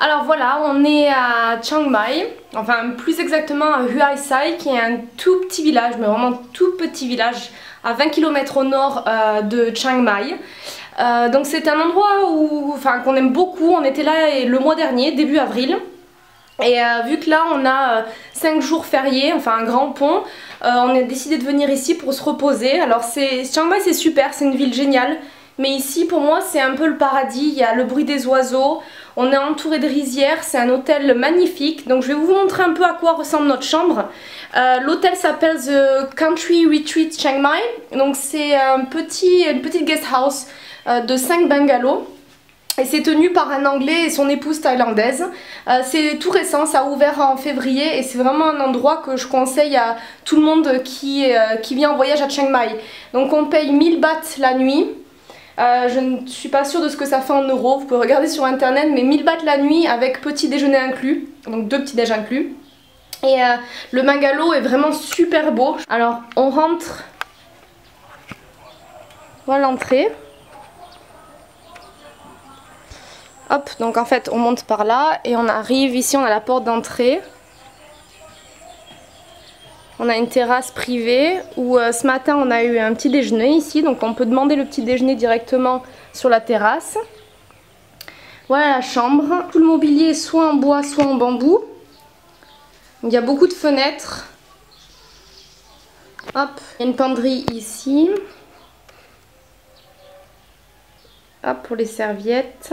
Alors voilà, on est à Chiang Mai, enfin plus exactement à Huai Sai, qui est un tout petit village, mais vraiment tout petit village, à 20 km au nord de Chiang Mai. Donc c'est un endroit qu'on aime beaucoup. On était là le mois dernier, début avril. Et vu que là on a 5 jours fériés, enfin un grand pont, on a décidé de venir ici pour se reposer. Alors Chiang Mai c'est super, c'est une ville géniale. Mais ici pour moi c'est un peu le paradis, il y a le bruit des oiseaux, on est entouré de rizières, c'est un hôtel magnifique. Donc je vais vous montrer un peu à quoi ressemble notre chambre. L'hôtel s'appelle The Country Retreat Chiang Mai. Donc c'est une petite guest house de 5 bungalows. Et c'est tenu par un Anglais et son épouse thaïlandaise. C'est tout récent, ça a ouvert en février et c'est vraiment un endroit que je conseille à tout le monde qui vient en voyage à Chiang Mai. Donc on paye 1000 bahts la nuit. Je ne suis pas sûre de ce que ça fait en euros, vous pouvez regarder sur internet, mais 1000 bahts la nuit avec petit déjeuner inclus, donc 2 petits déj inclus. Et le bungalow est vraiment super beau. Alors on rentre, voilà l'entrée. Hop, donc en fait on monte par là et on arrive ici, on a la porte d'entrée. On a une terrasse privée où ce matin on a eu un petit déjeuner ici, donc on peut demander le petit déjeuner directement sur la terrasse. Voilà la chambre. Tout le mobilier est soit en bois soit en bambou. Il y a beaucoup de fenêtres. Hop, il y a une penderie ici. Hop, pour les serviettes.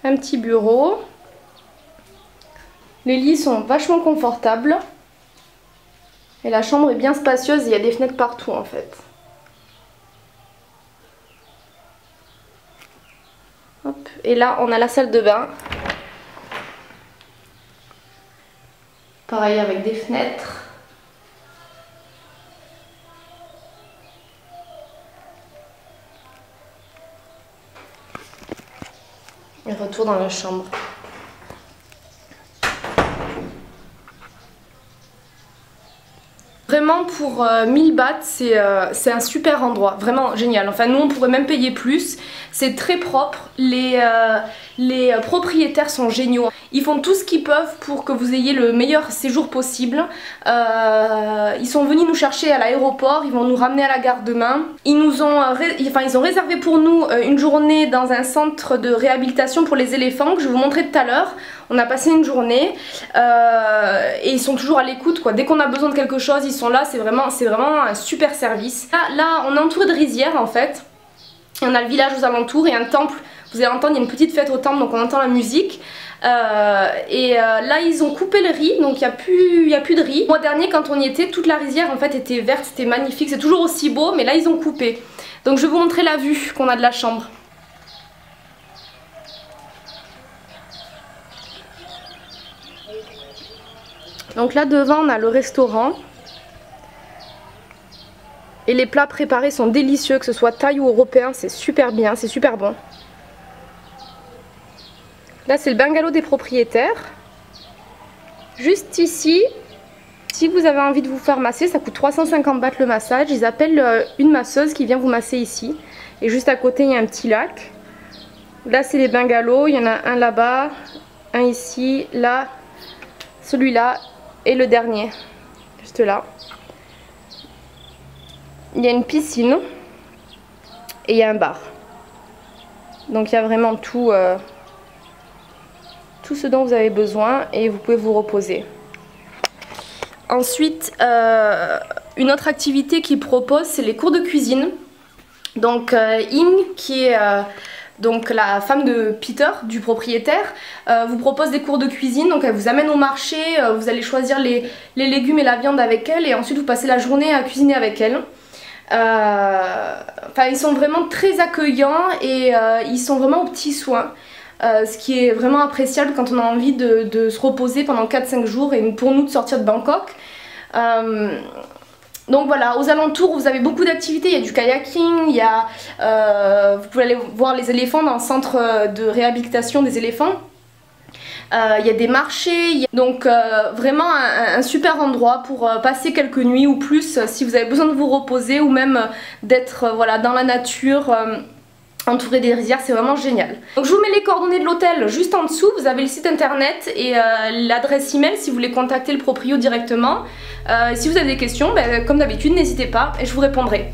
Un petit bureau. Les lits sont vachement confortables. Et la chambre est bien spacieuse, il y a des fenêtres partout en fait. Hop. Et là on a la salle de bain. Pareil avec des fenêtres. Et retour dans la chambre. Vraiment pour 1000 bahts c'est un super endroit, vraiment génial. Enfin nous on pourrait même payer plus, c'est très propre, les propriétaires sont géniaux. Ils font tout ce qu'ils peuvent pour que vous ayez le meilleur séjour possible. Ils sont venus nous chercher à l'aéroport, ils vont nous ramener à la gare demain. Ils ont réservé pour nous une journée dans un centre de réhabilitation pour les éléphants que je vais vous montrer tout à l'heure. On a passé une journée et ils sont toujours à l'écoute quoi. Dès qu'on a besoin de quelque chose, ils sont là, c'est vraiment un super service. Là, on est entouré de rizières en fait. Et on a le village aux alentours et un temple. Vous allez entendre, il y a une petite fête au temple, donc on entend la musique. Là ils ont coupé le riz, donc il n'y a plus de riz. Le mois dernier quand on y était, toute la rizière en fait était verte, c'était magnifique, c'est toujours aussi beau, mais là ils ont coupé. Donc je vais vous montrer la vue qu'on a de la chambre. Donc là devant on a le restaurant. Et les plats préparés sont délicieux, que ce soit thaï ou européen, c'est super bien, c'est super bon. Là c'est le bungalow des propriétaires. Juste ici, si vous avez envie de vous faire masser, ça coûte 350 bahts le massage. Ils appellent une masseuse qui vient vous masser ici. Et juste à côté il y a un petit lac. Là c'est les bungalows, il y en a un là-bas, un ici, là, celui-là et le dernier, juste là. Il y a une piscine et il y a un bar. Donc il y a vraiment tout ce dont vous avez besoin et vous pouvez vous reposer. Ensuite, une autre activité qu'ils proposent, c'est les cours de cuisine. Donc Ying, qui est donc la femme de Peter, du propriétaire, vous propose des cours de cuisine. Donc elle vous amène au marché, vous allez choisir les légumes et la viande avec elle et ensuite vous passez la journée à cuisiner avec elle. Ils sont vraiment très accueillants et ils sont vraiment aux petits soins. Ce qui est vraiment appréciable quand on a envie de se reposer pendant 4-5 jours et pour nous de sortir de Bangkok. Donc voilà, aux alentours vous avez beaucoup d'activités, il y a du kayaking, vous pouvez aller voir les éléphants dans le centre de réhabilitation des éléphants. Il y a des marchés, donc vraiment un super endroit pour passer quelques nuits ou plus si vous avez besoin de vous reposer ou même d'être voilà, dans la nature. entouré des rizières, c'est vraiment génial. Donc je vous mets les coordonnées de l'hôtel juste en dessous, vous avez le site internet et l'adresse email si vous voulez contacter le proprio directement. Si vous avez des questions, comme d'habitude, n'hésitez pas et je vous répondrai.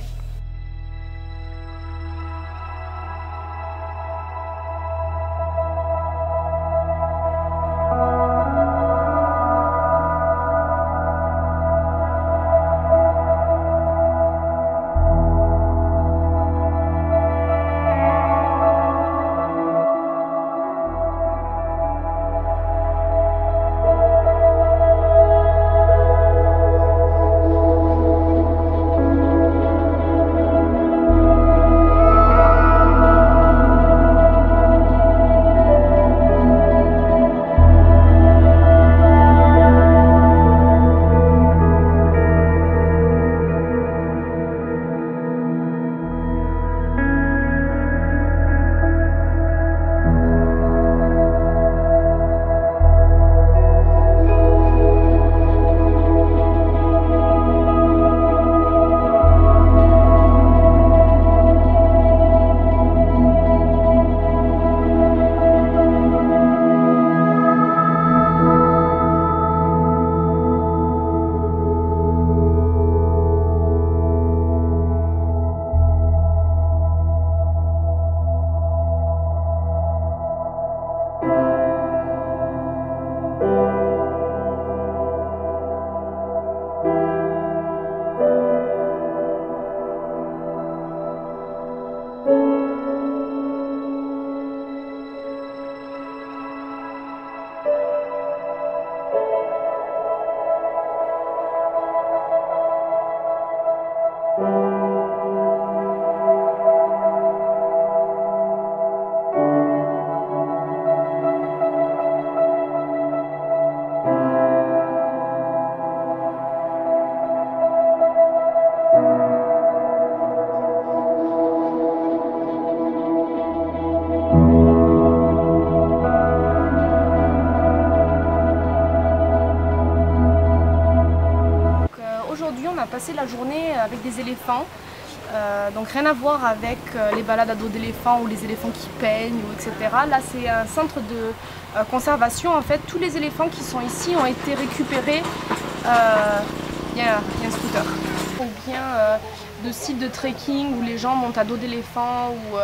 Passer la journée avec des éléphants, donc rien à voir avec les balades à dos d'éléphants ou les éléphants qui peignent, etc. Là c'est un centre de conservation. En fait, tous les éléphants qui sont ici ont été récupérés. Il y a un scooter. Ou bien de sites de trekking où les gens montent à dos d'éléphants ou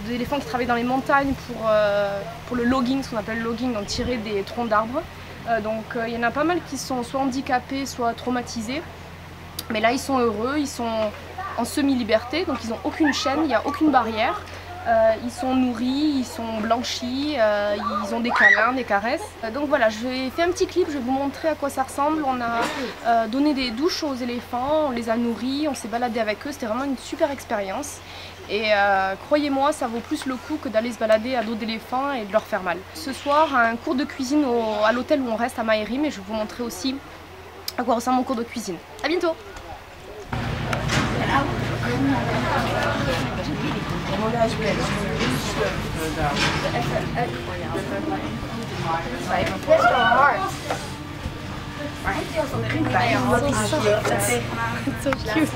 d'éléphants qui travaillent dans les montagnes pour le logging, ce qu'on appelle le logging, donc tirer des troncs d'arbres. Donc il y en a pas mal qui sont soit handicapés, soit traumatisés. Mais là ils sont heureux, ils sont en semi-liberté, donc ils n'ont aucune chaîne, il n'y a aucune barrière. Ils sont nourris, ils sont blanchis, ils ont des câlins, des caresses. Donc voilà, je vais faire un petit clip, je vais vous montrer à quoi ça ressemble. On a donné des douches aux éléphants, on les a nourris, on s'est baladé avec eux, c'était vraiment une super expérience. Et croyez-moi, ça vaut plus le coup que d'aller se balader à dos d'éléphant et de leur faire mal. Ce soir, un cours de cuisine à l'hôtel où on reste à Maerim, et je vais vous montrer aussi à quoi ressemble mon cours de cuisine. A bientôt! It's so cute.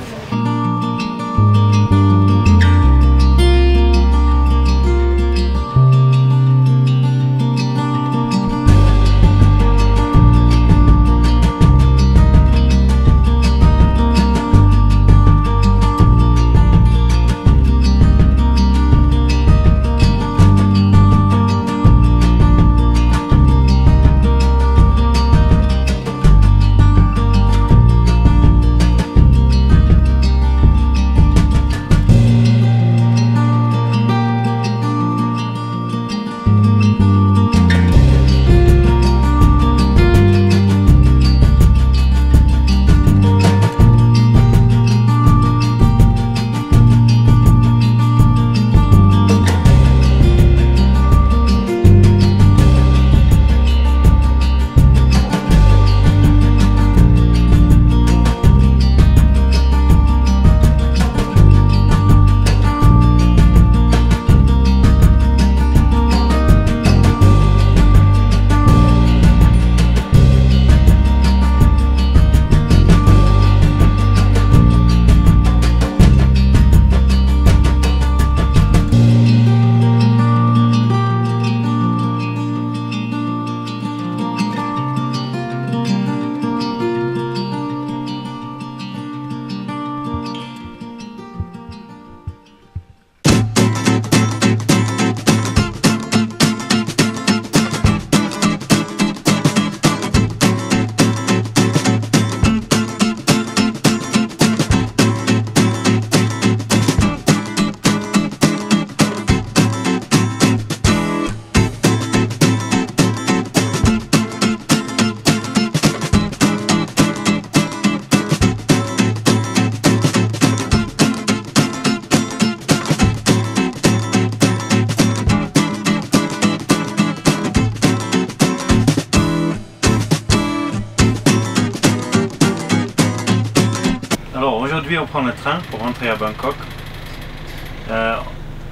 aujourd'hui on prend le train pour rentrer à Bangkok.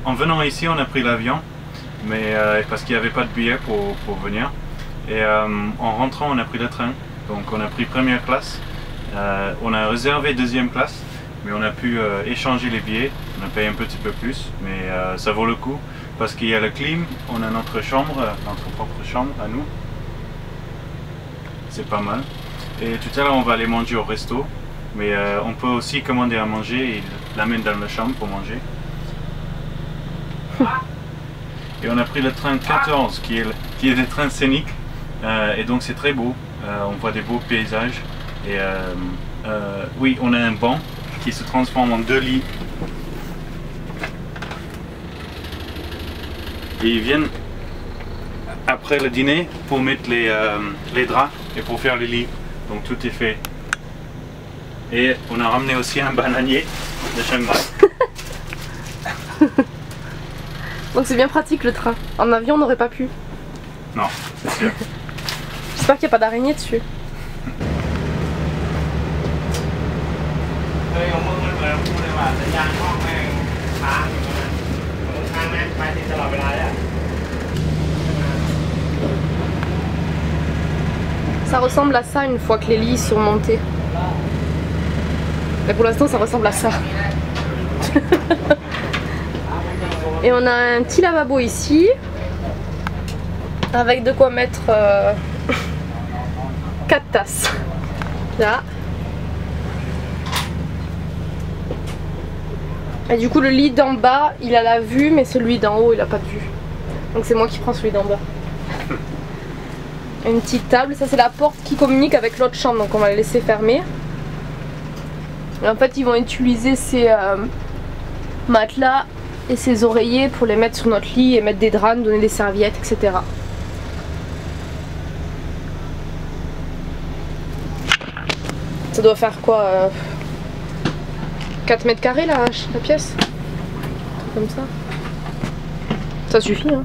En venant ici on a pris l'avion, mais parce qu'il n'y avait pas de billet pour venir. Et en rentrant on a pris le train, donc on a pris première classe. On a réservé deuxième classe, mais on a pu échanger les billets. On a payé un petit peu plus, mais ça vaut le coup parce qu'il y a le clim, on a notre chambre, notre propre chambre à nous. C'est pas mal. Et tout à l'heure on va aller manger au resto, mais on peut aussi commander à manger et l'amener dans la chambre pour manger. Et on a pris le train 14 qui est le train scénique, et donc c'est très beau. On voit des beaux paysages. Et oui, on a un banc qui se transforme en 2 lits. Et ils viennent après le dîner pour mettre les draps et pour faire les lits. Donc tout est fait. Et on a ramené aussi un bananier de Chiang Mai. Donc c'est bien pratique le train. En avion on n'aurait pas pu. Non, c'est sûr. J'espère qu'il n'y a pas d'araignée dessus. Ça ressemble à ça une fois que les lits sont montés. Mais pour l'instant ça ressemble à ça. Et on a un petit lavabo ici avec de quoi mettre 4 tasses. Là. Et du coup le lit d'en bas il a la vue, mais celui d'en haut il a pas de vue. Donc c'est moi qui prends celui d'en bas. Une petite table, ça c'est la porte qui communique avec l'autre chambre, donc on va la laisser fermer. Et en fait ils vont utiliser ces matelas et ces oreillers pour les mettre sur notre lit et mettre des draps, donner des serviettes, etc. Ça doit faire quoi 4 mètres carrés la pièce, comme ça. Ça suffit hein.